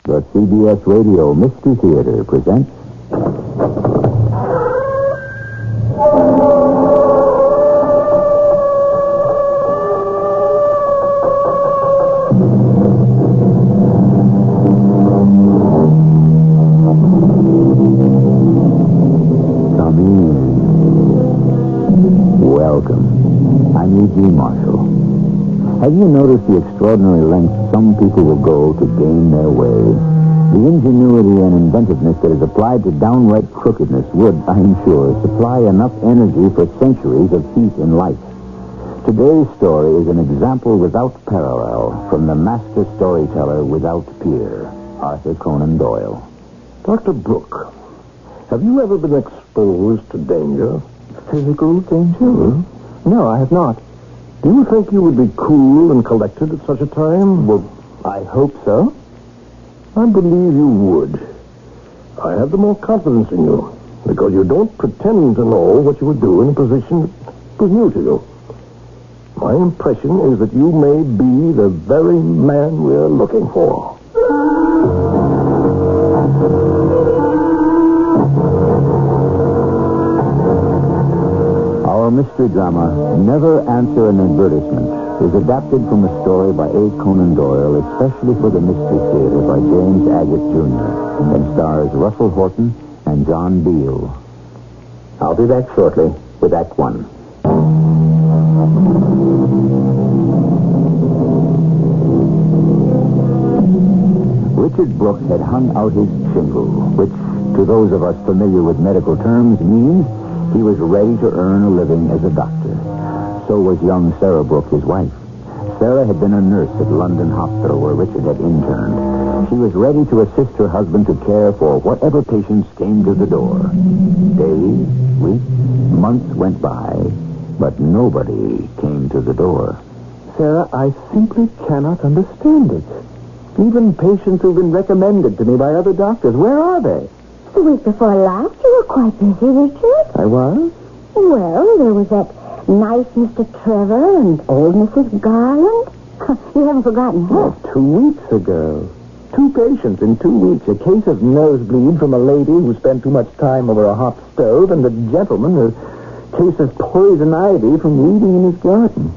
The CBS Radio Mystery Theater presents... Come in. Welcome. I'm E.G. Marshall. Have you noticed the extraordinary lengths some people will go to gain their way? The ingenuity and inventiveness that is applied to downright crookedness would, I'm sure, supply enough energy for centuries of peace in life. Today's story is an example without parallel from the master storyteller without peer, Arthur Conan Doyle. Dr. Brooke, have you ever been exposed to danger? Physical danger? No, I have not. Do you think you would be cool and collected at such a time? Well, I hope so. I believe you would. I have the more confidence in you, because you don't pretend to know what you would do in a position that was new to you. My impression is that you may be the very man we're looking for. Our mystery drama, Never Answer an Advertisement, is adapted from a story by A. Conan Doyle, especially for the Mystery Theater by James Agate Jr., and stars Russell Horton and Joan Beal. I'll be back shortly with Act One. Richard Brooke had hung out his shingle, which, to those of us familiar with medical terms, means he was ready to earn a living as a doctor. So was young Sarah Brooke, his wife. Sarah had been a nurse at London Hospital where Richard had interned. She was ready to assist her husband to care for whatever patients came to the door. Days, weeks, months went by, but nobody came to the door. Sarah, I simply cannot understand it. Even patients who've been recommended to me by other doctors, where are they? The week before last, you were quite busy, Richard. I was? Well, there was that nice Mr. Trevor and old Mrs. Garland. You haven't forgotten her. 2 weeks ago. 2 patients in 2 weeks. A case of nosebleed from a lady who spent too much time over a hot stove, and a gentleman, a case of poison ivy from weeding in his garden.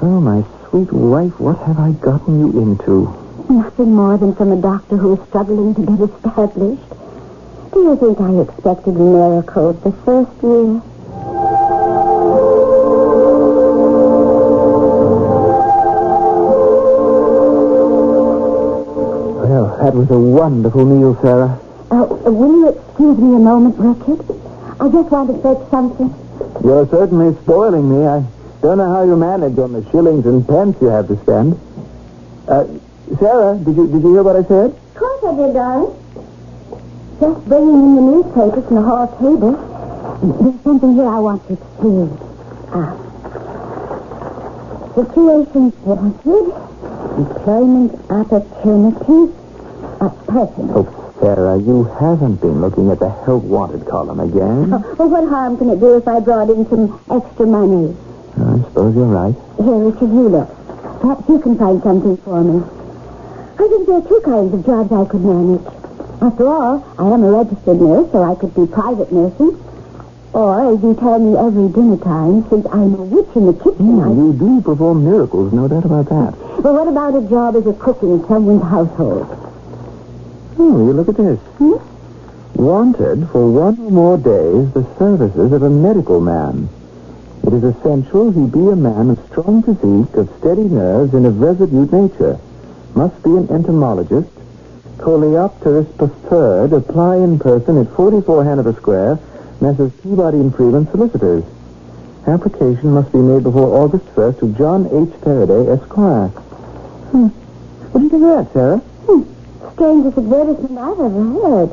Oh, my sweet wife, what have I gotten you into? Nothing more than from a doctor who is struggling to get established. Do you think I expected miracles the first year? Well, that was a wonderful meal, Sarah. Will you excuse me a moment, Richard? I just want to fetch something. You're certainly spoiling me. I don't know how you manage on the shillings and pence you have to spend. Sarah, did you hear what I said? Of course I did, darling. Just bringing in the newspapers from the hall table. There's something here I want you to see. Situations wanted. Employment opportunities. Person. Oh, Sarah, you haven't been looking at the help wanted column again. Well, what harm can it do if I brought in some extra money? I suppose you're right. Here, Richard, you look. Perhaps you can find something for me. I think there are 2 kinds of jobs I could manage. After all, I am a registered nurse, so I could do private nursing. Or, as you tell me every dinner time, since I'm a witch in the kitchen, You do perform miracles, no doubt about that. Well, what about a job as a cook in someone's household? Oh, you look at this. Wanted for 1 or more days the services of a medical man. It is essential he be a man of strong physique, of steady nerves, and of resolute nature. Must be an entomologist. Coleopterist preferred. Apply in person at 44 Hanover Square, Messrs. Peabody and Freeman, solicitors. Application must be made before August 1st to John H. Faraday, Esquire. What do you think of that, Sarah? Strangest advertisement I've ever heard.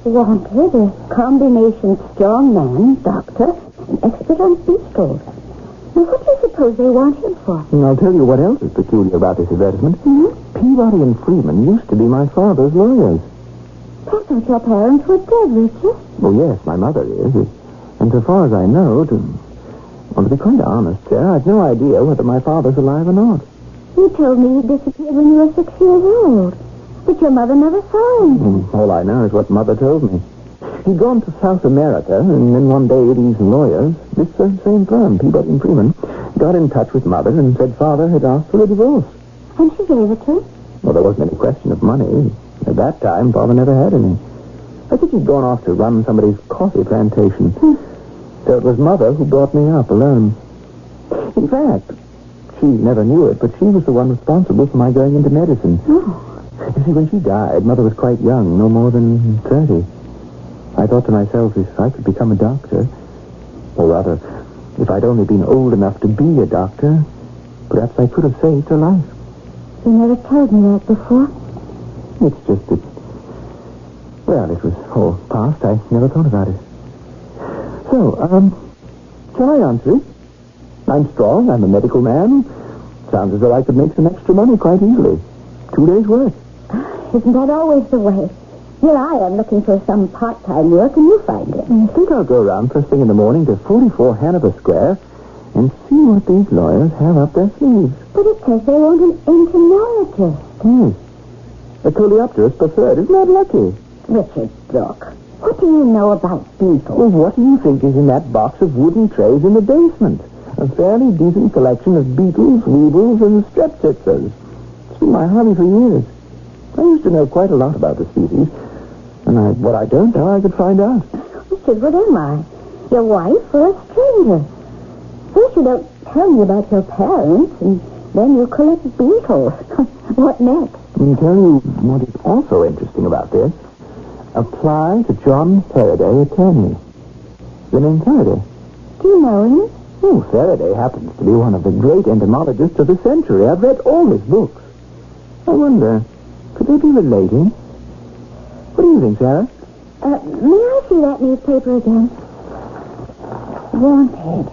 Wanted a combination strong man, doctor, and expert on pistols. Now, what do you suppose they want him for? And I'll tell you what else is peculiar about this advertisement. Peabody and Freeman used to be my father's lawyers. I thought your parents were dead, Richard. Oh, yes, my mother is. And so far as I know, to be quite honest, Sarah, I've no idea whether my father's alive or not. You told me he disappeared when you were 6 years old. But But your mother never saw him. All I know is what Mother told me. He'd gone to South America, and then one day these lawyers, this same firm, Peabody and Freeman, got in touch with Mother and said Father had asked for a divorce. And she gave it to him? Well, there wasn't any question of money. At that time, Father never had any. I think he'd gone off to run somebody's coffee plantation. So it was Mother who brought me up alone. In fact, she never knew it, but she was the one responsible for my going into medicine. Oh. You see, when she died, Mother was quite young, no more than 30. I thought to myself, if I could become a doctor, or rather, if I'd only been old enough to be a doctor, perhaps I could have saved her life. You never told me that before. It's just that, well, it was all past. I never thought about it. So, shall I answer it? I'm strong. I'm a medical man. Sounds as though I could make some extra money quite easily. 2 days' work. Isn't that always the way? Here I am looking for some part-time work, and you find it. I think I'll go around first thing in the morning to 44 Hanover Square and see what these lawyers have up their sleeves. But it says they want an entomologist. Yes. A coleopterist preferred. Isn't that lucky? Richard Brooke, what do you know about beetles? Well, what do you think is in that box of wooden trays in the basement? A fairly decent collection of beetles, weevils, and strepsitters. It's been my hobby for years. I used to know quite a lot about the species. And what I don't know, I could find out. Richard, what am I? Your wife or a stranger? First you don't tell me about your parents, and then you collect beetles. What next? Let me tell you what is also interesting about this. Apply to John Faraday, attorney. The name Faraday. Do you know him? Oh, Faraday happens to be one of the great entomologists of the century. I've read all his books. I wonder, could they be related? What do you think, Sarah? May I see that newspaper again? Wanted.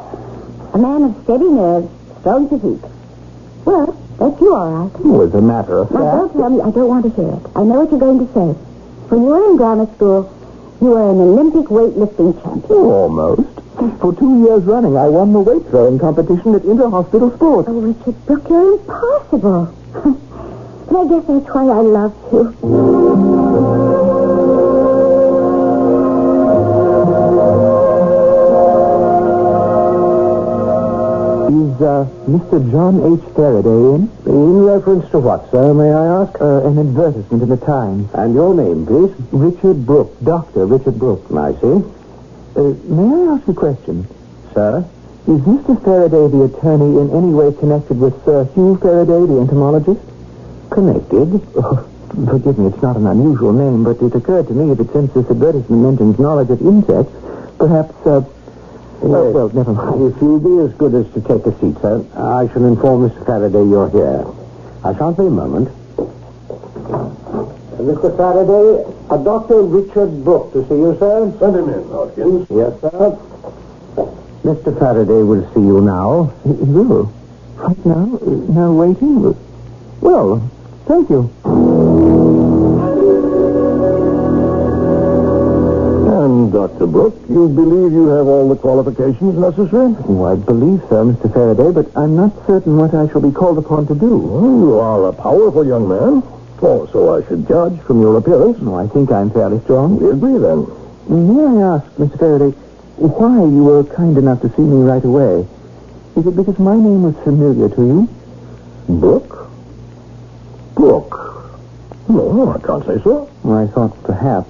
A man of steady nerves, strong physique. Well, that's you, all right. Oh, as a matter of fact. Now, don't tell me. I don't want to hear it. I know what you're going to say. When you were in grammar school, you were an Olympic weightlifting champion. Oh, almost. For 2 years running, I won the weight throwing competition at inter-hospital sports. Oh, Richard Brooke, you're impossible. But I guess that's why I love you. Is Mr. John H. Faraday in? In reference to what, sir, may I ask? An advertisement in the Times. And your name, please? Richard Brooke. Dr. Richard Brooke. I see. May I ask a question? Sir? Is Mr. Faraday the attorney in any way connected with Sir Hugh Faraday, the entomologist? Connected? Oh, forgive me, it's not an unusual name, but it occurred to me that since this advertisement mentions knowledge of insects, perhaps, well, never mind. If you'll be as good as to take a seat, sir, I shall inform Mr. Faraday you're here. I shan't be a moment. Mr. Faraday, Dr. Richard Brooke to see you, sir. Send him in, Hodgkins. Yes, sir. Mr. Faraday will see you now. He will? Right now? Now waiting? Well, thank you. And, Dr. Brooke, you believe you have all the qualifications necessary? Oh, I believe so, Mr. Faraday, but I'm not certain what I shall be called upon to do. Well, you are a powerful young man. Oh, so I should judge from your appearance. No, I think I'm fairly strong. We agree, then. May I ask, Mr. Faraday, why you were kind enough to see me right away? Is it because my name was familiar to you? Brooke? Brooke? No, I can't say so. Well, I thought perhaps.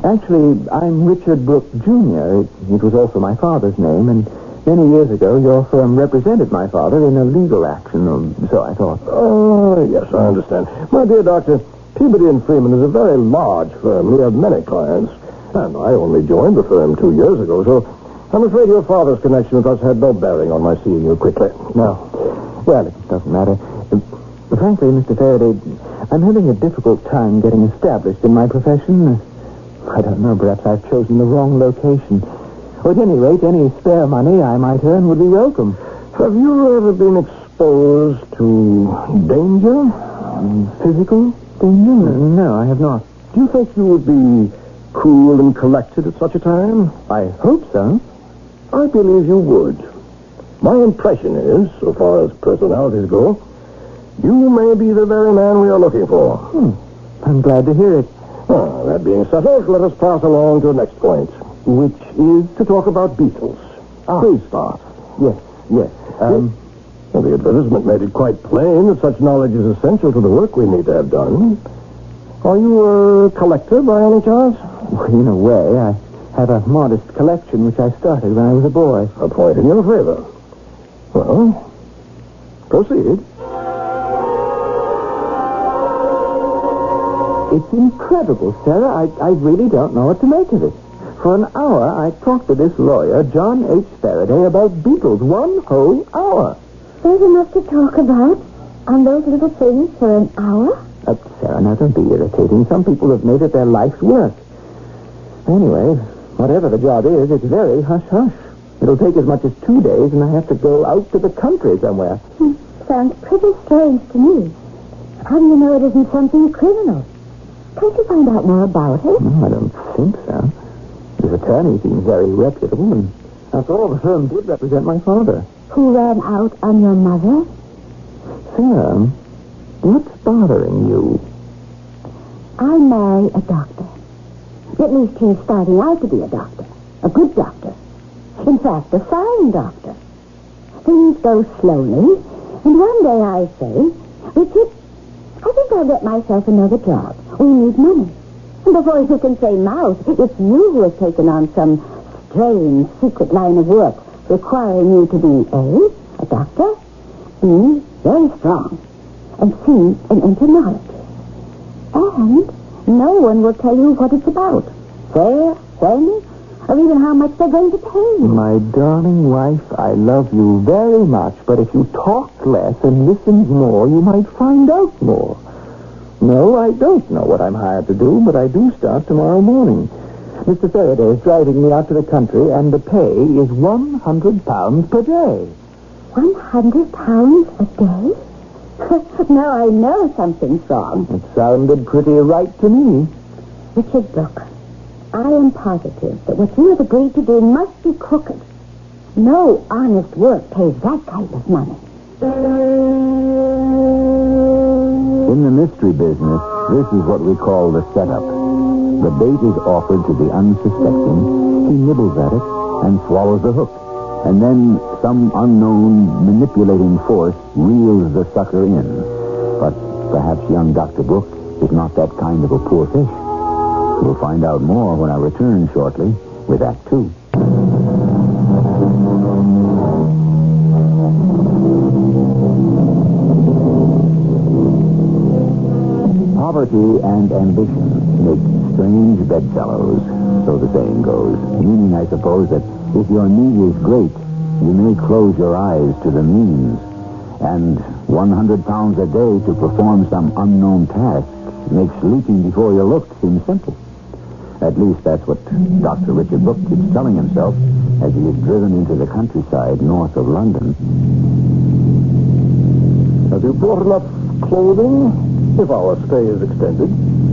Actually, I'm Richard Brooke, Jr. It was also my father's name, and many years ago, your firm represented my father in a legal action, or so I thought. Oh, yes, I understand. My dear doctor, Peabody and Freeman is a very large firm. We have many clients, and I only joined the firm 2 years ago, so I'm afraid your father's connection with us had no bearing on my seeing you quickly. No. Well, it doesn't matter. Frankly, Mr. Faraday, I'm having a difficult time getting established in my profession. I don't know, perhaps I've chosen the wrong location. Or at any rate, any spare money I might earn would be welcome. Have you ever been exposed to danger? Physical danger? No, I have not. Do you think you would be cool and collected at such a time? I hope so. I believe you would. My impression is, so far as personalities go, you may be the very man we are looking for. I'm glad to hear it. Well, that being settled, let us pass along to the next point, which is to talk about beetles. Please start. Yes. Well, the advertisement made it quite plain that such knowledge is essential to the work we need to have done. Are you a collector by any chance? Well, in a way, I have a modest collection which I started when I was a boy. A point in your favor. Well, proceed. It's incredible, Sarah. I really don't know what to make of it. For an hour, I talked to this lawyer, John H. Faraday, about beetles. 1 whole hour. There's enough to talk about on those little things for an hour? Sarah, now don't be irritating. Some people have made it their life's work. Anyway, whatever the job is, it's very hush-hush. It'll take as much as 2 days, and I have to go out to the country somewhere. Sounds pretty strange to me. How do you know it isn't something criminal? Can't you find out more about it? No, I don't think so. His attorney seems very reputable, and after all, the firm did represent my father. Who ran out on your mother? Sarah, what's bothering you? I marry a doctor. At least he's starting out to be a doctor. A good doctor. In fact, a fine doctor. Things go slowly, and one day I say, Richard, I think I'll get myself another job. We need money. And before you can say mouth, it's you who has taken on some strange secret line of work requiring you to be A, a doctor, B, very strong, and C, an entomologist. And no one will tell you what it's about, where, when, or even how much they're going to pay you. My darling wife, I love you very much, but if you talk less and listen more, you might find out more. No, I don't know what I'm hired to do, but I do start tomorrow morning. Mr. Faraday is driving me out to the country, and the pay is £100 per day. £100 a day? Now I know something's wrong. It sounded pretty right to me. Richard Brooke, I am positive that what you have agreed to do must be crooked. No honest work pays that kind of money. In the mystery business, this is what we call the setup. The bait is offered to the unsuspecting. He nibbles at it and swallows the hook. And then some unknown manipulating force reels the sucker in. But perhaps young Dr. Brooke is not that kind of a poor fish. We'll find out more when I return shortly with Act 2. Poverty and ambition make strange bedfellows, so the saying goes. Meaning, I suppose, that if your need is great, you may close your eyes to the means. And £100 a day to perform some unknown task makes leaping before you look seem simple. At least that's what Dr. Richard Brooke keeps telling himself as he is driven into the countryside north of London. Have you brought enough clothing? If our stay is extended.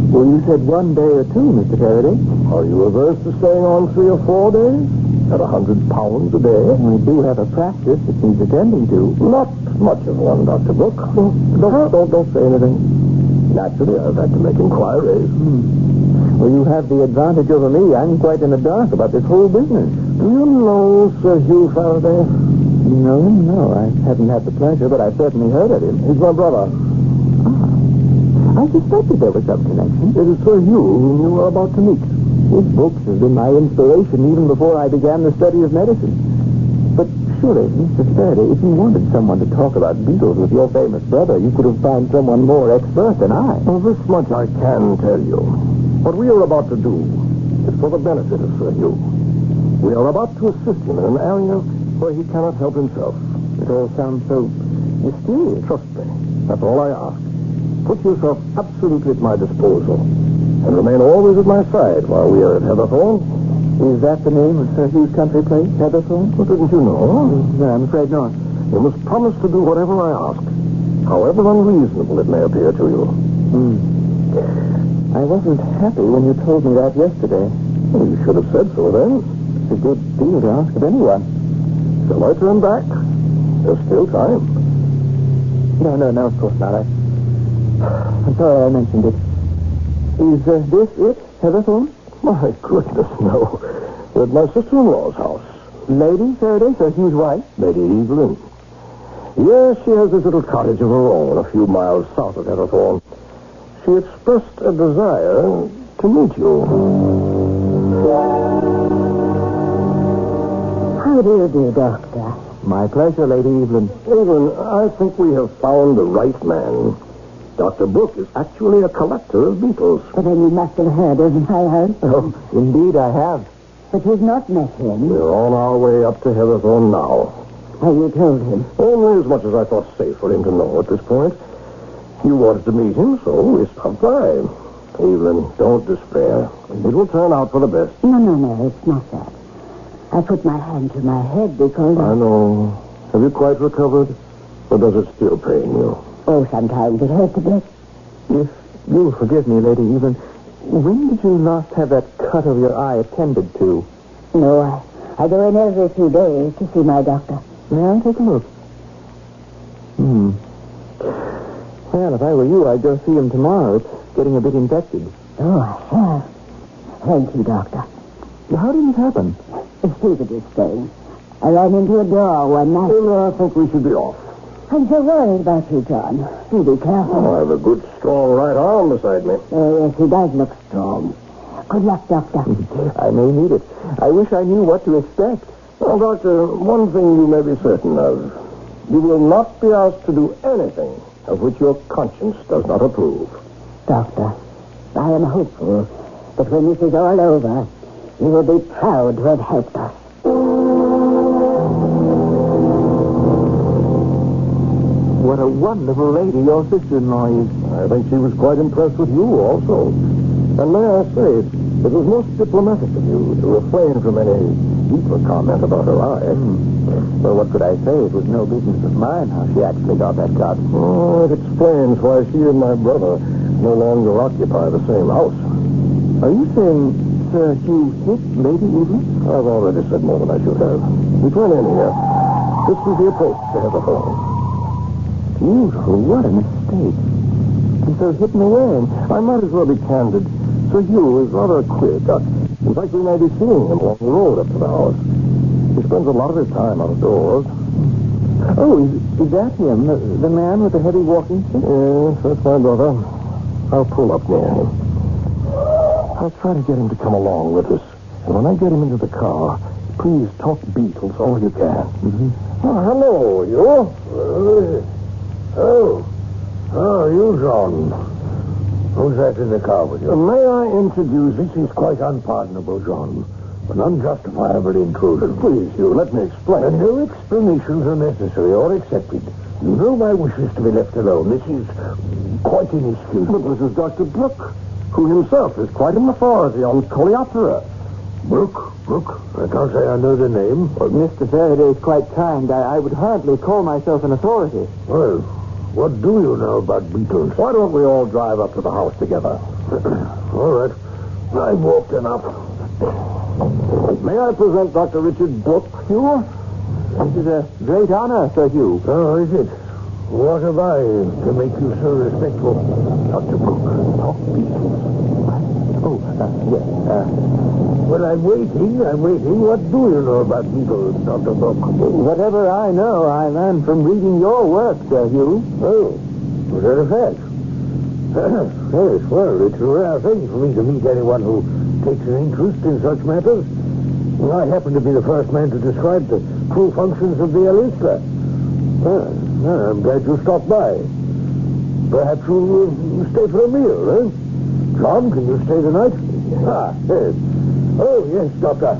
Well, you said 1 day or 2, Mr. Faraday. Are you averse to staying on 3 or 4 days? At £100 a day? We do have a practice that needs attending to. Not much of one, Dr. Brooke. Don't say anything. Naturally, I've had to make inquiries. Well, you have the advantage over me. I'm quite in the dark about this whole business. Do you know Sir Hugh Faraday? No, I haven't had the pleasure, but I've certainly heard of him. He's my brother. I suspected there was some connection. It is Sir Hugh whom you are about to meet. His books have been my inspiration even before I began the study of medicine. But surely, Mr. Faraday, if you wanted someone to talk about beetles with your famous brother, you could have found someone more expert than I. Well, this much I can tell you. What we are about to do is for the benefit of Sir Hugh. We are about to assist him in an area where he cannot help himself. It all sounds so mysterious. Trust me. That's all I ask. Put yourself absolutely at my disposal and remain always at my side while we are at Heatherthorne. Is that the name of Sir Hugh's country place, Heatherthorne? Well, didn't you know? I'm afraid not. You must promise to do whatever I ask, however unreasonable it may appear to you. I wasn't happy when you told me that yesterday. Well, you should have said so then. It's a good deal to ask of anyone. Shall I turn back? There's still time. No, of course not. I'm sorry I mentioned it. Is this it, Heatherthorne? My goodness, no. We're at my sister-in-law's house. Lady Faraday, Sir Hugh's wife? Lady Evelyn. Yes, she has this little cottage of her own a few miles south of Heatherthorne. She expressed a desire to meet you. How do you do, Doctor? My pleasure, Lady Evelyn. Evelyn, I think we have found the right man. Dr. Brooke is actually a collector of beetles. But then you must have heard of my house. Oh, indeed I have. But you've not met him. We're on our way up to Heatherthorne now. Have you told him? Only as much as I thought safe for him to know at this point. You wanted to meet him, so we stopped by. Evelyn, don't despair. It will turn out for the best. No, it's not that. I put my hand to my head because... I know. Have you quite recovered? Or does it still pain you? Oh, sometimes it hurts a bit. If you'll forgive me, Lady Evelyn, when did you last have that cut of your eye attended to? No, I go in every few days to see my doctor. May I take a look? Well, if I were you, I'd go see him tomorrow. It's getting a bit infected. Oh, I have. Thank you, Doctor. How did it happen? The stupidest thing. I ran into a door one night. Well, I think we should be off. I'm so worried about you, John. You be careful. Oh, I have a good, strong right arm beside me. Oh, yes, he does look strong. Good luck, Doctor. I may need it. I wish I knew what to expect. Well, Doctor, one thing you may be certain of. You will not be asked to do anything of which your conscience does not approve. Doctor, I am hopeful that when this is all over, you will be proud to have helped us. What a wonderful lady your sister-in-law is. I think she was quite impressed with you also. And may I say, it was most diplomatic of you to refrain from any deeper comment about her eye. Well, what could I say? It was no business of mine how she actually got that cut. Oh, it explains why she and my brother no longer occupy the same house. Are you saying Sir Hugh hit Lady Evelyn? I've already said more than I should have. We went in here. This was the approach to Heatherthorne. Beautiful. What a mistake. And so hidden away. I might as well be candid. Sir Hugh is rather quick. In fact, we may be seeing him along the road up to the house. He spends a lot of his time out of doors. Oh, is that him? The man with the heavy walking stick? Yes, that's my brother. I'll pull up near him. I'll try to get him to come along with us. And when I get him into the car, please talk beetles all you can. Oh, hello, you. You, John. Who's that in the car with you? May I introduce you? This is quite unpardonable, John. An unjustifiable intrusion. Please, Hugh, let me explain. No explanations are necessary or accepted. You know my wish is to be left alone. This is quite inexcusable. But this is Dr. Brooke, who himself is quite an authority on coleoptera. Brooke? I can't say I know the name. Well, Mr. Faraday is quite kind. I would hardly call myself an authority. Well, what do you know about beetles? Why don't we all drive up to the house together? All right. I've walked enough. May I present Dr. Richard Brooke, Hugh? This is a great honor, Sir Hugh. Oh, is it? What have I to make you so respectful? Dr. Brooke, talk beetles. Oh, yes. Well, I'm waiting. What do you know about beetles, Dr. Brooke? Whatever I know, I learned from reading your work, Sir Hugh. Oh, was that a fact? Yes, well, it's a rare thing for me to meet anyone who takes an interest in such matters. I happen to be the first man to describe the true functions of the elytra. I'm glad you stopped by. Perhaps you'll stay for a meal, eh? John, can you stay tonight? Yes. Oh, yes, Doctor.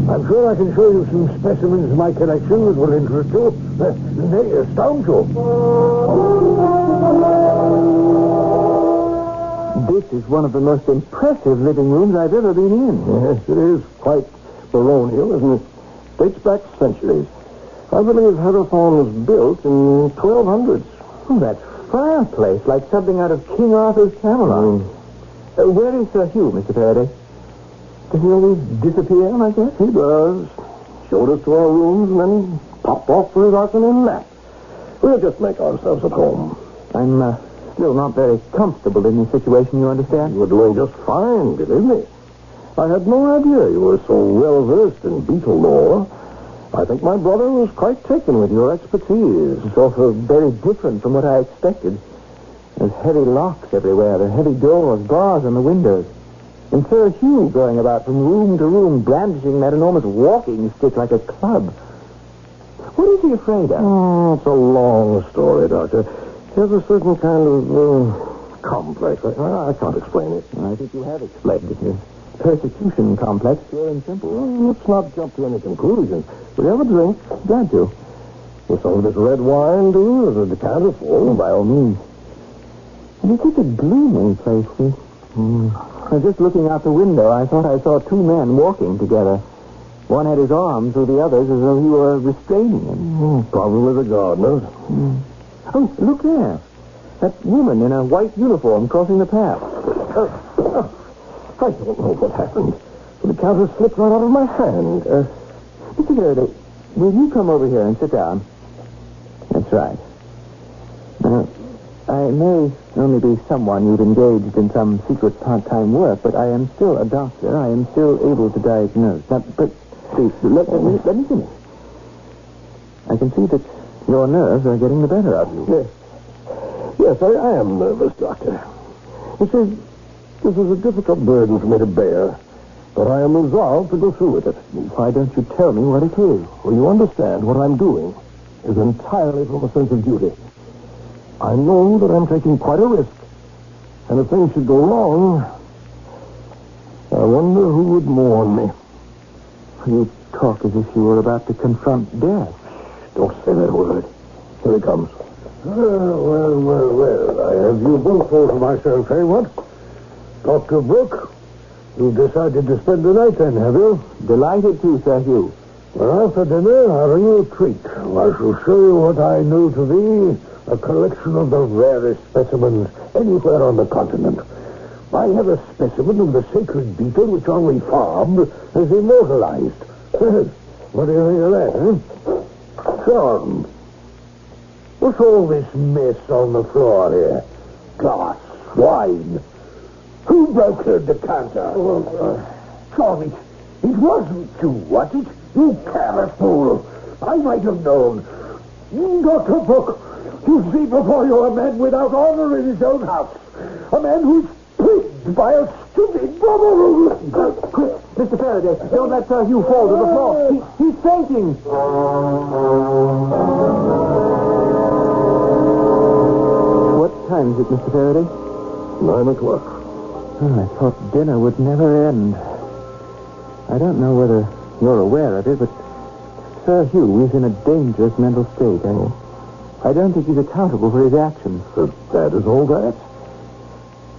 I'm sure I can show you some specimens of my collection that will interest you. They astound you. This is one of the most impressive living rooms I've ever been in. Yes, it is quite baronial, isn't it? Dates back centuries. I believe Heatherthorne was built in 1200s. Oh, that fireplace, like something out of King Arthur's Camelot. Where is Sir Hugh, Mr. Faraday? Does he always disappear like that? He does. Showed us to our rooms and then popped off for his afternoon nap. We'll just make ourselves at home. I'm still not very comfortable in this situation, you understand? You were doing just fine, believe me. I had no idea you were so well-versed in beetle lore. I think my brother was quite taken with your expertise. It's also very different from what I expected. There's heavy locks everywhere, there are heavy doors, bars on the windows. And Sir Hugh going about from room to room, brandishing that enormous walking stick like a club. What is he afraid of? Oh, it's a long story, Doctor. He has a certain kind of complex. I can't explain it. I think you have explained it. His persecution complex, pure and simple. Well, let's not jump to any conclusions. Will you have a drink? Glad to. With some of this red wine, do you? Is a decanter full? By all means. It's such a gloomy place, see? Just looking out the window, I thought I saw two men walking together. One had his arm through the others as though he were restraining him. Probably the gardeners. Oh, look there. That woman in a white uniform crossing the path. I don't know what happened. The counter slipped right out of my hand. Mr. Faraday, will you come over here and sit down? That's right. I may only be someone you've engaged in some secret part-time work, but I am still a doctor. I am still able to diagnose. Now, but please, let me finish. I can see that your nerves are getting the better of you. Yes, I am nervous, Doctor. You see, this is a difficult burden for me to bear, but I am resolved to go through with it. Why don't you tell me what it is? Well, you understand what I'm doing is entirely from a sense of duty. I know that I'm taking quite a risk, and if things should go wrong, I wonder who would mourn me. You talk as if you were about to confront death. Don't say that word. Here he comes. Well. I have you both all to myself, eh, what? Dr. Brooke, you've decided to spend the night then, have you? Delighted to, Sir Hugh. Well, after dinner, a real treat. I shall show you what I know to be a collection of the rarest specimens anywhere on the continent. I have a specimen of the sacred beetle which Henri Fabre has immortalized. What do you think of that, eh? John, what's all this mess on the floor here? Glass, wine. Who broke the decanter? John, it wasn't you, was it? You careless fool. I might have known. Dr. Brooke, you see before you a man without honor in his own house. A man who's plagued by a stupid brother. Quick, Mr. Faraday, don't let Sir Hugh fall to the floor. He's fainting. What time is it, Mr. Faraday? 9 o'clock. Oh, I thought dinner would never end. I don't know whether you're aware of it, but Sir Hugh is in a dangerous mental state. I don't think he's accountable for his actions. As bad as all that?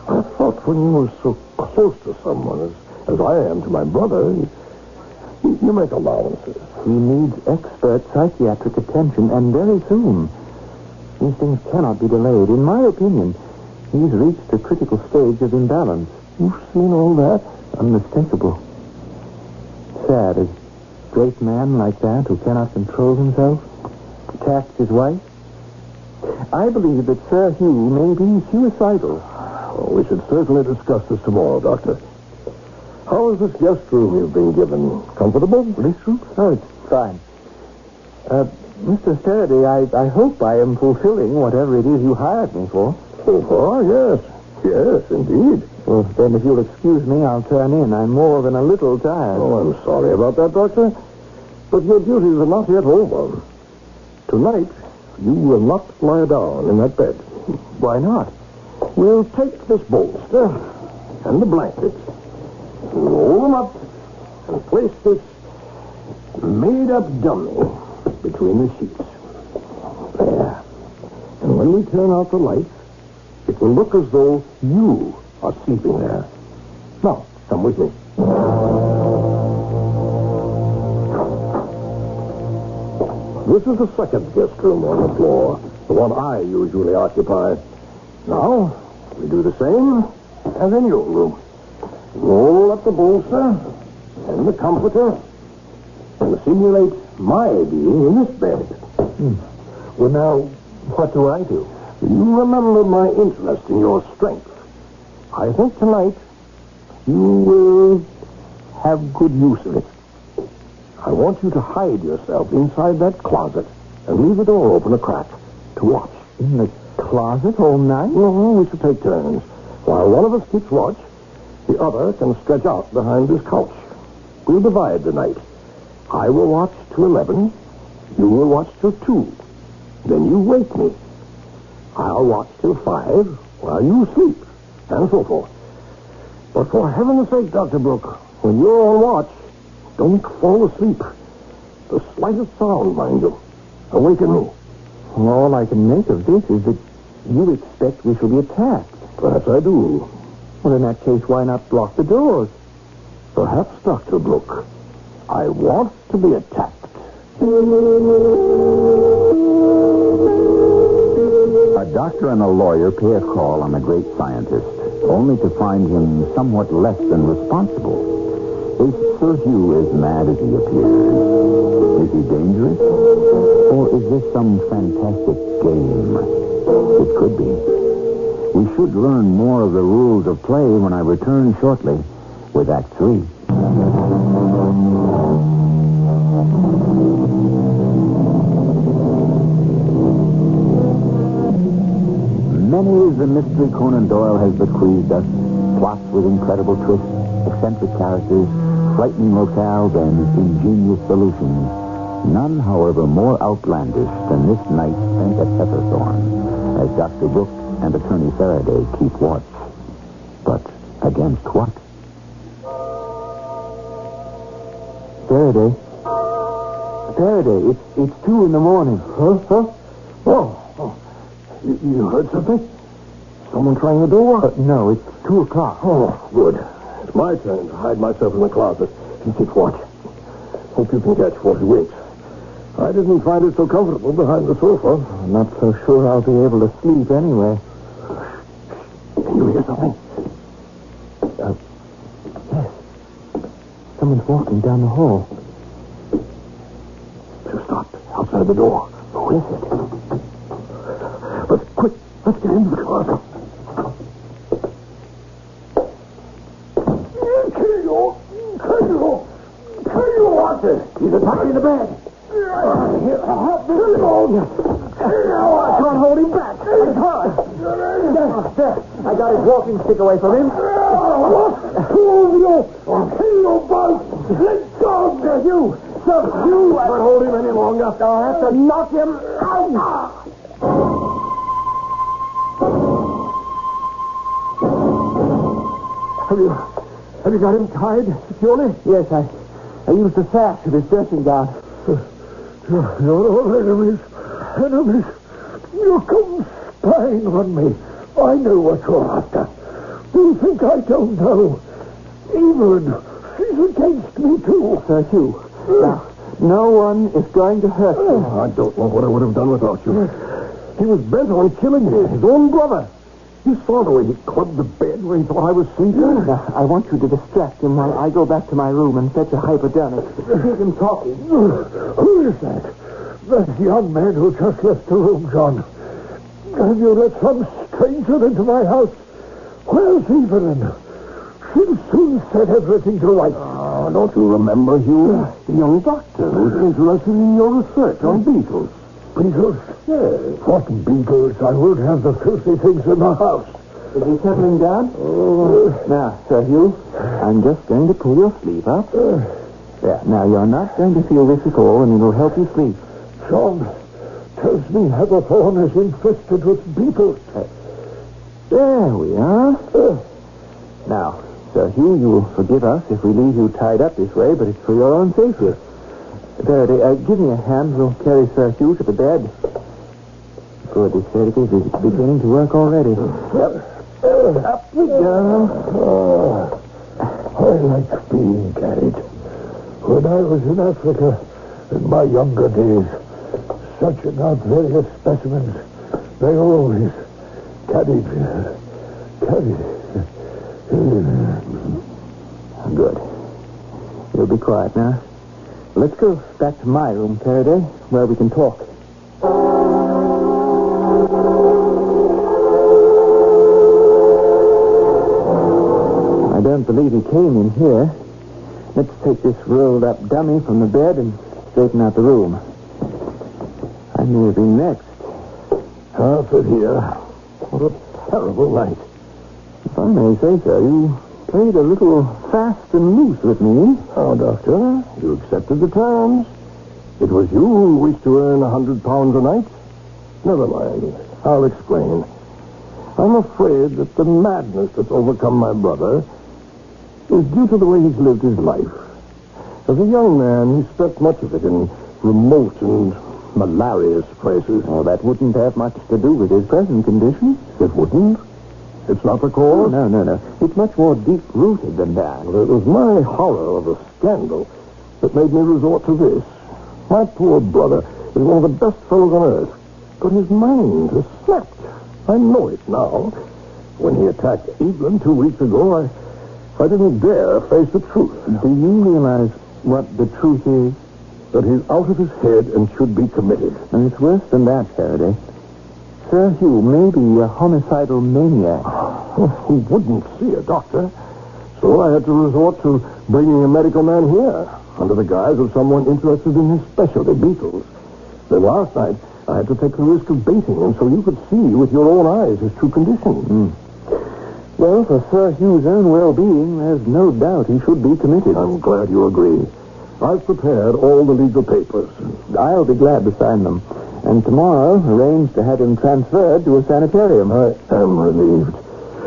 I thought when you were so close to someone as I am to my brother, you make allowances. He needs expert psychiatric attention, and very soon. These things cannot be delayed. In my opinion, he's reached a critical stage of imbalance. You've seen all that? Unmistakable. Sad, a great man like that who cannot control himself, attacks his wife. I believe that Sir Hugh may be suicidal. Well, we should certainly discuss this tomorrow, Doctor. How is this guest room you've been given? Comfortable? This room? Oh, it's fine. Mr. Faraday, I hope I am fulfilling whatever it is you hired me for. Oh, yes. Yes, indeed. Well, then if you'll excuse me, I'll turn in. I'm more than a little tired. Oh, I'm sorry about that, Doctor. But your duties are not yet over. Tonight, you will not lie down in that bed. Why not? We'll take this bolster and the blankets, roll them up, and place this made-up dummy between the sheets. There. And when we turn out the lights, it will look as though you are sleeping there. Now, come with me. This is the second guest room on the floor, the one I usually occupy. Now, we do the same as in your room. Roll up the bolster and the comforter and simulate my being in this bed. Well, now, what do I do? You remember my interest in your strength. I think tonight you will have good use of it. I want you to hide yourself inside that closet and leave the door open a crack to watch. In the closet all night? We should take turns. While one of us keeps watch, the other can stretch out behind this couch. We'll divide the night. I will watch till 11. You will watch till 2. Then you wake me. I'll watch till 5 while you sleep, and so forth. But for heaven's sake, Dr. Brooke, when you're on watch, don't fall asleep. The slightest sound, mind you. Awaken me. All I can make of this is that you expect we shall be attacked. Perhaps I do. Well, in that case, why not block the doors? Perhaps, Dr. Brooke, I want to be attacked. A doctor and a lawyer pay a call on a great scientist, only to find him somewhat less than responsible. Is Sir Hugh as mad as he appears? Is he dangerous? Or is this some fantastic game? It could be. We should learn more of the rules of play when I return shortly with Act 3. Many is the mystery Conan Doyle has bequeathed us. Plots with incredible twists, eccentric characters, frightening locales, and ingenious solutions. None, however, more outlandish than this night spent at Pepperthorn, as Dr. Brooke and Attorney Faraday keep watch. But against what? Faraday, it's 2 in the morning. Huh? Oh. You heard something? Someone trying the door? No, it's 2 o'clock. Oh, good. It's my turn to hide myself in the closet. You keep watch. Hope you can catch 40 winks. I didn't find it so comfortable behind the sofa. I'm not so sure I'll be able to sleep anyway. Can you hear something? Yes. Someone's walking down the hall. Just stopped outside the door. Who is it? Quick, let's get into the closet. Kill you, Watson. He's attacking the bed. I can't hold him back. It's hard. There. I got his walking stick away from him. Two of you. I'll kill you both. Let go. You. I can't hold him any longer. I'll have to knock him out. Have you got him tied securely? Yes, I used the sash of his dressing gown. You're enemies. You come spying on me. I know what you're after. Do you think I don't know? Evelyn, she's against me too. Sir Hugh, now, no one is going to hurt you. I don't know what I would have done without you. He was bent on killing me, his own brother. You saw the way he clubbed the bed where he thought I was sleeping? Now, I want you to distract him while I go back to my room and fetch a hypodermic. Keep him talking. Who is that? That young man who just left the room, John. Have you let some stranger into my house? Where's Evelyn? She'll soon set everything to rights. Oh, don't you remember, Hugh? The young doctor who's interested in your research on beetles. Beetles? Yes. What beetles? I won't have the filthy things in the house. Is he settling down? Now, Sir Hugh, I'm just going to pull your sleeve up. There. Now, you're not going to feel this at all, and it'll help you sleep. John tells me Haverthorne is infested with beetles. There we are. Now, Sir Hugh, you will forgive us if we leave you tied up this way, but it's for your own safety. Faraday, give me a hand. We'll carry Sir Hugh to the bed. Good, this sedative is beginning to work already. Yep. Up we go. I like being carried. When I was in Africa, in my younger days, such and out various specimens, they always carried. Good. You'll be quiet now. Let's go back to my room, Faraday, where we can talk. don't believe he came in here. Let's take this rolled-up dummy from the bed and straighten out the room. I may have been next. I'll sit here. What a terrible night. If I may say so, you played a little fast and loose with me. Oh, Doctor, you accepted the terms. It was you who wished to earn £100 a night. Never mind. I'll explain. I'm afraid that the madness that's overcome my brother is due to the way he's lived his life. As a young man, he spent much of it in remote and malarious places. Oh, that wouldn't have much to do with his present condition. It wouldn't? It's not the cause? No. It's much more deep-rooted than that. Well, it was my horror of the scandal that made me resort to this. My poor brother is one of the best fellows on earth, but his mind has snapped. I know it now. When he attacked Evelyn 2 weeks ago, I didn't dare face the truth. Do you realize what the truth is? That he's out of his head and should be committed. And it's worse than that, Faraday. Sir Hugh may be a homicidal maniac. He wouldn't see a doctor. So I had to resort to bringing a medical man here, under the guise of someone interested in his specialty, beetles. Then last night, I had to take the risk of baiting him so you could see with your own eyes his true condition. Well, for Sir Hugh's own well-being, there's no doubt he should be committed. I'm glad you agree. I've prepared all the legal papers. I'll be glad to sign them. And tomorrow, arrange to have him transferred to a sanitarium. I am relieved.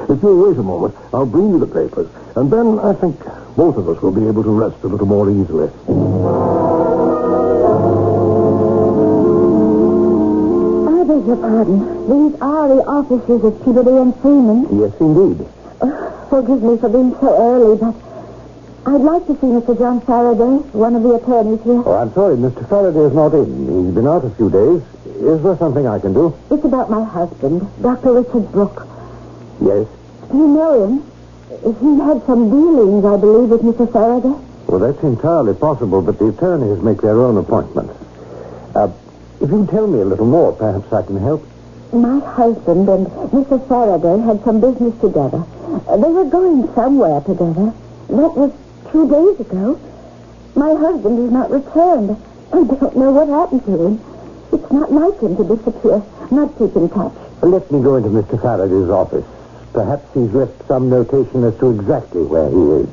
If you'll wait a moment, I'll bring you the papers. And then I think both of us will be able to rest a little more easily. I beg your pardon. These are the offices of Peabody and Freeman. Yes, indeed. Forgive me for being so early, but I'd like to see Mr. John Faraday, one of the attorneys here. Oh, I'm sorry, Mr. Faraday is not in. He's been out a few days. Is there something I can do? It's about my husband, Dr. Richard Brooke. Yes. Do you know him? He had some dealings, I believe, with Mr. Faraday. Well, that's entirely possible, but the attorneys make their own appointments. If you tell me a little more, perhaps I can help. My husband and Mr. Faraday had some business together. They were going somewhere together. That was 2 days ago. My husband has not returned. I don't know what happened to him. It's not like him to disappear, not keep in touch. Let me go into Mr. Faraday's office. Perhaps he's left some notation as to exactly where he is.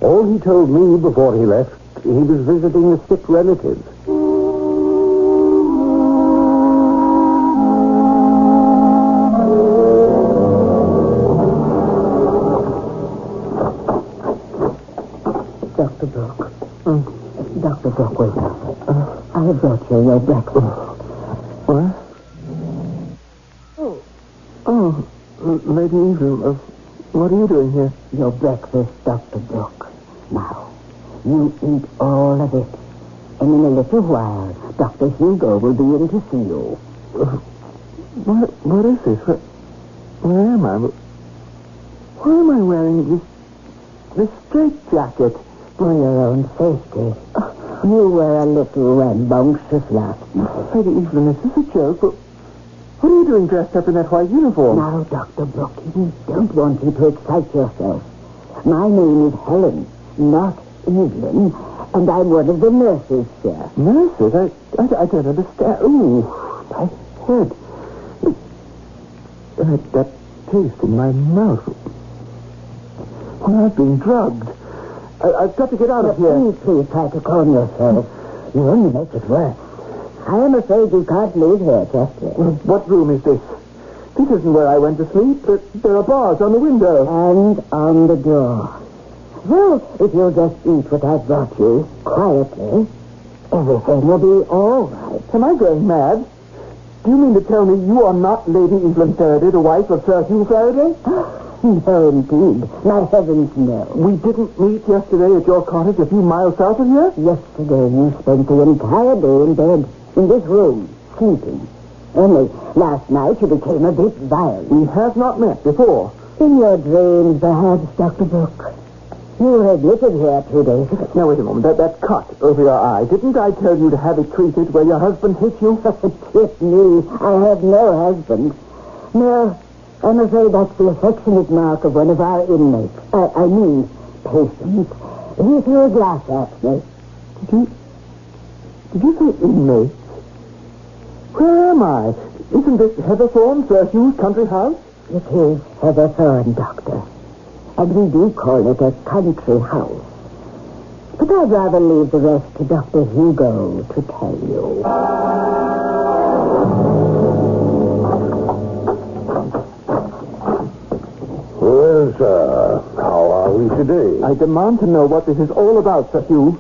All he told me before he left, he was visiting a sick relative. Dr. Brooke. Dr. Brooke, wait up. I have brought you your breakfast. What? Oh, Lady Evelyn, what are you doing here? Your breakfast, Dr. Brooke. Now, you eat all of it. And in a little while, Dr. Hugo will be in to see you. What is this? Where am I? Why am I wearing this straitjacket? For your own safety. You were a little rambunctious last night. Lady Evelyn, is this a joke? What are you doing dressed up in that white uniform? Now, Dr. Brooke, we don't want you to excite yourself. My name is Helen, not Evelyn, and I'm one of the nurses here. Nurses? I don't understand. Ooh, my head. That taste in my mouth. Well, I've been drugged. I've got to get out of here. Please try to calm yourself. You only make it worse. I am afraid you can't leave here just yet. Well, what room is this? This isn't where I went to sleep. There are bars on the window. And on the door. Well, if you'll just eat what I've brought you, quietly, everything will be all right. Am I going mad? Do you mean to tell me you are not Lady Evelyn Faraday, the wife of Sir Hugh Faraday? No, indeed. My heavens, no. We didn't meet yesterday at your cottage a few miles south of here? Yesterday you spent the entire day in bed, in this room, sleeping. Only last night you became a bit violent. We have not met before. In your dreams, perhaps, Dr. Brooke. You were admitted here 2 days ago. Now, wait a moment. That cut over your eye, didn't I tell you to have it treated where your husband hit you? Dear me, I have no husband. No, I'm afraid that's the affectionate mark of one of our inmates. Patients. He threw a glass at me. Did you say inmates? Where am I? Isn't this Heatherthorne, Sir Hugh's country house? It is Heatherthorne, Doctor. And we do call it a country house. But I'd rather leave the rest to Dr. Hugo to tell you. Well, sir, how are we today? I demand to know what this is all about, Sir Hugh.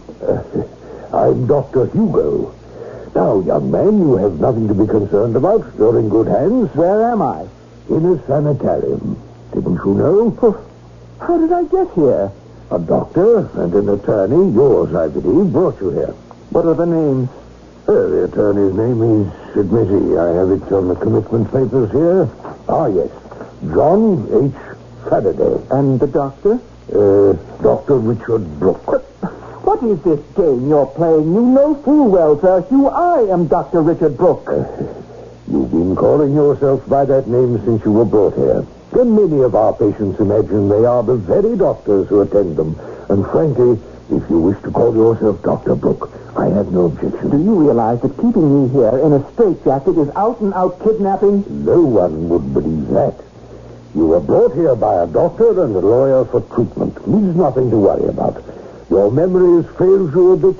I'm Dr. Hugo. Now, young man, you have nothing to be concerned about. You're in good hands. Where am I? In a sanitarium. Didn't you know? How did I get here? A doctor and an attorney, yours, I believe, brought you here. What are the names? The attorney's name is Admitty. I have it on the commitment papers here. Ah, yes. John H. Faraday. And the doctor? Dr. Richard Brooke. What is this game you're playing? You know full well, Sir Hugh, I am Dr. Richard Brooke. You've been calling yourself by that name since you were brought here. And many of our patients imagine they are the very doctors who attend them. And frankly, if you wish to call yourself Dr. Brooke, I have no objection. Do you realize that keeping me here in a straitjacket is out-and-out kidnapping? No one would believe that. You were brought here by a doctor and a lawyer for treatment. There's nothing to worry about. Your memory has failed you a bit.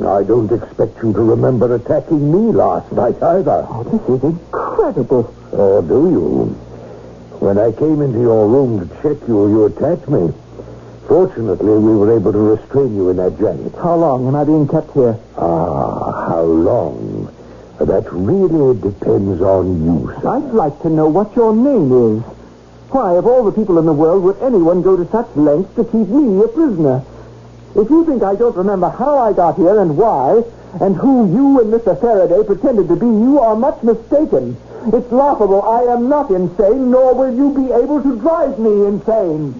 I don't expect you to remember attacking me last night either. Oh, this is incredible. Oh, do you? When I came into your room to check you, you attacked me. Fortunately, we were able to restrain you in that jacket. How long am I being kept here? How long? That really depends on you, sir. I'd like to know what your name is. Why, of all the people in the world, would anyone go to such lengths to keep me a prisoner? If you think I don't remember how I got here and why, and who you and Mr. Faraday pretended to be, you are much mistaken. It's laughable. I am not insane, nor will you be able to drive me insane.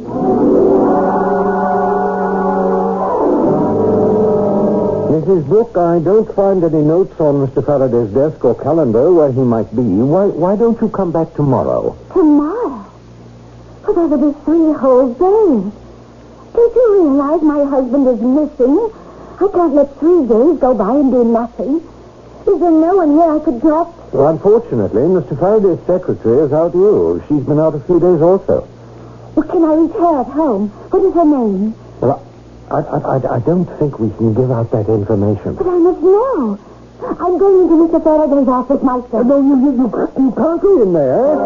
Mrs. Brooke, I don't find any notes on Mr. Faraday's desk or calendar where he might be. Why don't you come back tomorrow? Tomorrow? Oh, that'll be 3 whole days. Don't you realize my husband is missing? I can't let 3 days go by and do nothing. Is there no one here I could talk to? Well, unfortunately, Mr. Faraday's secretary is out ill. She's been out a few days also. Well, can I reach her at home? What is her name? Well, I don't think we can give out that information. But I must know. I'm going into Mr. Faraday's office myself. No, you can't go in there.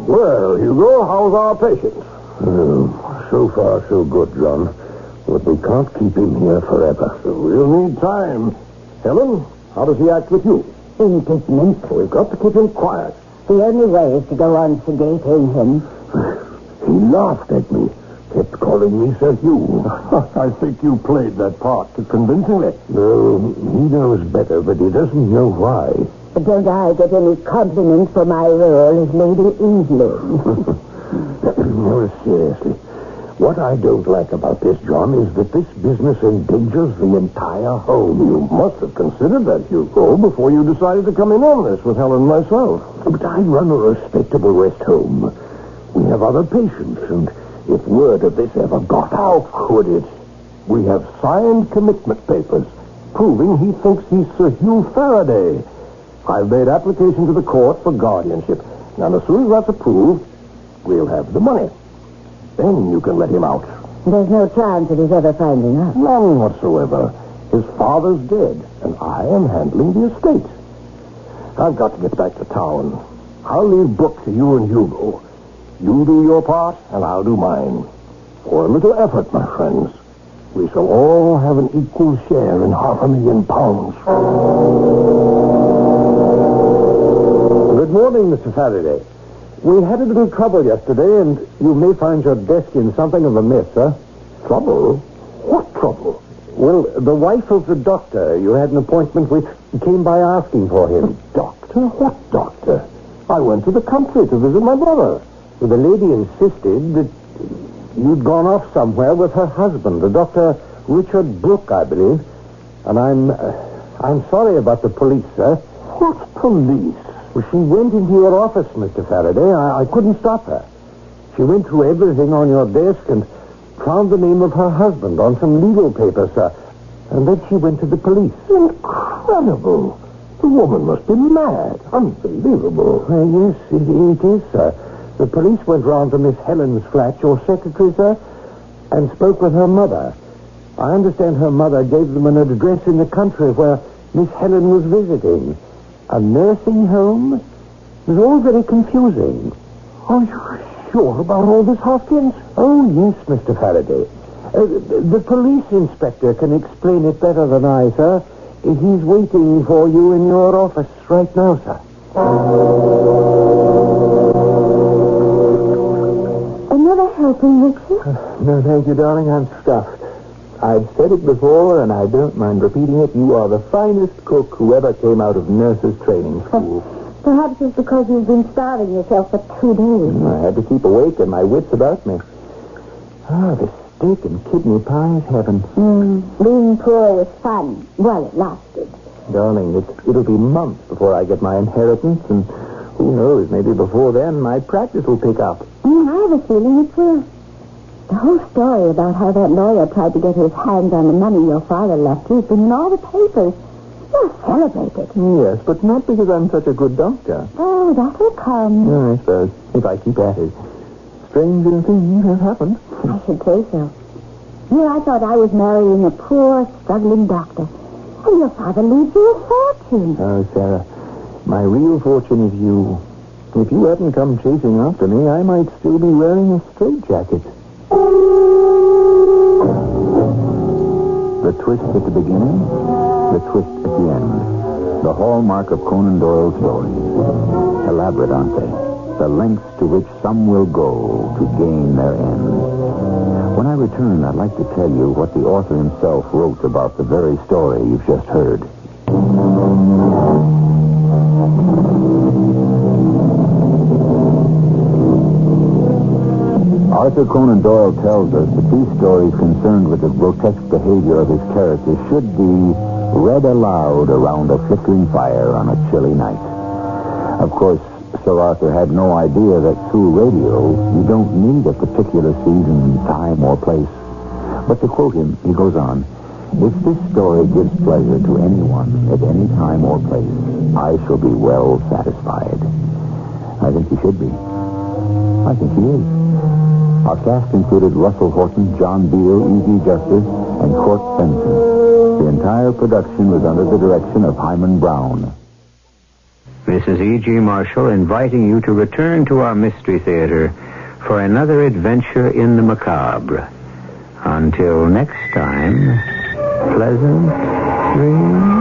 Well, Hugo, how's our patient? So far, so good, John. But we can't keep him here forever. So we'll need time. Helen, how does he act with you? Indignant. We've got to keep him quiet. The only way is to go on sedating him. He laughed at me. Kept calling me Sir Hugh. I think you played that part convincingly. No, he knows better, but he doesn't know why. But don't I get any compliments for my role as Lady England? No, seriously. What I don't like about this, John, is that this business endangers the entire home. You must have considered that, Hugo, before you decided to come in on this with Helen and myself. But I run a respectable rest home. We have other patients, and if word of this ever got out... How could it? We have signed commitment papers proving he thinks he's Sir Hugh Faraday. I've made application to the court for guardianship. Now, as soon as that's approved, we'll have the money. Then you can let him out. There's no chance of his ever finding out. None whatsoever. His father's dead, and I am handling the estate. I've got to get back to town. I'll leave Brooke to you and Hugo. You do your part, and I'll do mine. For a little effort, my friends, we shall all have an equal share in £500,000. Good morning, Mr. Faraday. We had a little trouble yesterday, and you may find your desk in something of a mess, sir. Trouble? What trouble? Well, the wife of the doctor you had an appointment with came by asking for him. Doctor? What doctor? I went to the country to visit my brother. The lady insisted that you'd gone off somewhere with her husband, the Dr. Richard Brooke, I believe. And I'm sorry about the police, sir. What police? Well, she went into your office, Mr. Faraday. I couldn't stop her. She went through everything on your desk and found the name of her husband on some legal papers, sir. And then she went to the police. Incredible. The woman must be mad. Unbelievable. Yes, it is, sir. The police went round to Miss Helen's flat, your secretary, sir, and spoke with her mother. I understand her mother gave them an address in the country where Miss Helen was visiting. A nursing home? It was all very confusing. Are you sure about all this, Hopkins? Oh, yes, Mr. Faraday. The police inspector can explain it better than I, sir. He's waiting for you in your office right now, sir. Another helping, Richard? No, thank you, darling. I'm stuffed. I've said it before, and I don't mind repeating it. You are the finest cook who ever came out of nurse's training school. Perhaps it's because you've been starving yourself for 2 days. I had to keep awake and my wits about me. The steak and kidney pie is heaven. Being poor was fun while it lasted. Darling, it'll be months before I get my inheritance, and who knows, maybe before then my practice will pick up. I have a feeling it will. The whole story about how that lawyer tried to get his hands on the money your father left you has been in all the papers. You're celebrated. Yes, but not because I'm such a good doctor. Oh, that'll come. I suppose, if I keep at it. Stranger things have happened. I should say so. Here I thought I was marrying a poor, struggling doctor. And your father leaves you a fortune. Oh, Sarah, my real fortune is you. If you hadn't come chasing after me, I might still be wearing a straitjacket. The twist at the beginning, the twist at the end. The hallmark of Conan Doyle's stories. Elaborate, aren't they? The lengths to which some will go to gain their ends. When I return, I'd like to tell you what the author himself wrote about the very story you've just heard. Arthur Conan Doyle tells us that these stories concerned with the grotesque behavior of his characters should be read aloud around a flickering fire on a chilly night. Of course, Sir Arthur had no idea that through radio, you don't need a particular season, time, or place. But to quote him, he goes on, "If this story gives pleasure to anyone at any time or place, I shall be well satisfied." I think he should be. I think he is. Our cast included Russell Horton, Joan Beal, Evie Juster, and Court Benson. The entire production was under the direction of Hyman Brown. This is E.G. Marshall inviting you to return to our Mystery Theater for another adventure in the macabre. Until next time, pleasant dreams.